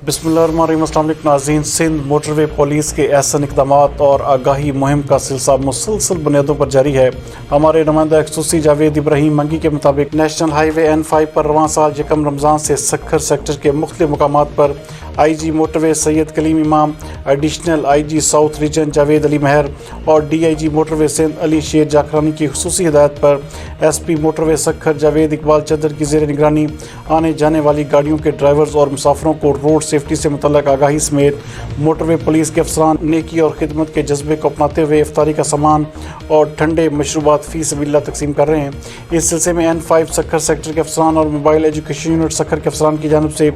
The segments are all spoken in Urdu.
بسم اللہ الرحمن الرحیم۔ السلام علیکم ناظرین۔ سندھ موٹروے پولیس کے احسن اقدامات اور آگاہی مہم کا سلسلہ مسلسل بنیادوں پر جاری ہے۔ ہمارے نمائندہ خصوصی جاوید ابراہیم منگی کے مطابق نیشنل ہائی وے N5 پر رواں سال یکم رمضان سے سکھر سیکٹر کے مختلف مقامات پر آئی G motorway Syed Kaleem Imam, additional I G south region Javed Ali Mehr اور D I G motorway Sindh Ali Sher Jakrani کی خصوصی ہدایت پر S P motorway Sukkur Javed Iqbal Chadar کی زیر نگرانی آنے جانے والی گاڑیوں کے ڈرائیورز اور مسافروں کو روڈ سیفٹی سے متعلق آگاہی سمیت موٹروے پولیس کے افسران نیکی اور خدمت کے جذبے کو اپناتے ہوئے افطاری کا سامان اور ٹھنڈے مشروبات فی سبیل اللہ تقسیم کر رہے ہیں۔ اس سلسلے میں N5 سکھر سیکٹر کے افسران اور موبائل ایجوکیشن یونٹ سکھر کے افسران کی جانب سے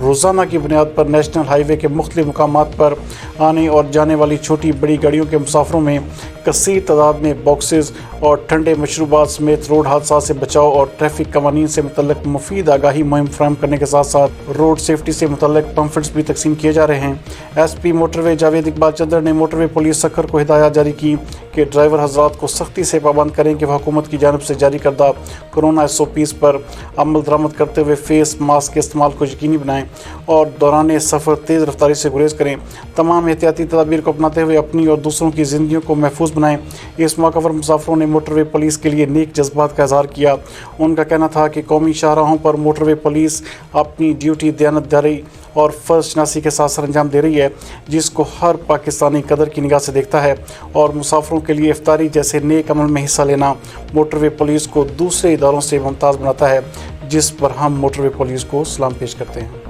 روزانہ کی بنیاد پر نیشنل ہائی وے کے مختلف مقامات پر آنے اور جانے والی چھوٹی بڑی گاڑیوں کے مسافروں میں کثیر تعداد میں باکسز اور ٹھنڈے مشروبات سمیت روڈ حادثات سے بچاؤ اور ٹریفک قوانین سے متعلق مفید آگاہی مہم فراہم کرنے کے ساتھ ساتھ روڈ سیفٹی سے متعلق پمفلٹس بھی تقسیم کیے جا رہے ہیں۔ S P motorway Javed Iqbal Chadar نے موٹروے پولیس سکھر کو ہدایات جاری کی کہ ڈرائیور حضرات کو سختی سے پابند کریں کہ وہ حکومت کی جانب سے جاری کردہ کورونا SOPs پر عمل درآمد کرتے ہوئے فیس ماسک کے استعمال کو یقینی بنائیں اور دوران سفر تیز رفتاری سے گریز کریں۔ تمام احتیاطی تدابیر کو اپناتے ہوئے اپنی اور دوسروں کی زندگیوں کو محفوظ بنائیں۔ اس موقع پر مسافروں نے موٹروے پولیس کے لیے نیک جذبات کا اظہار کیا۔ ان کا کہنا تھا کہ قومی شاہراہوں پر موٹروے پولیس اپنی ڈیوٹی دیانتداری اور فرض شناسی کے ساتھ سر انجام دے رہی ہے، جس کو ہر پاکستانی قدر کی نگاہ سے دیکھتا ہے، اور مسافروں کے لیے افطاری جیسے نیک عمل میں حصہ لینا موٹروے پولیس کو دوسرے اداروں سے ممتاز بناتا ہے، جس پر ہم موٹروے پولیس کو سلام پیش کرتے ہیں۔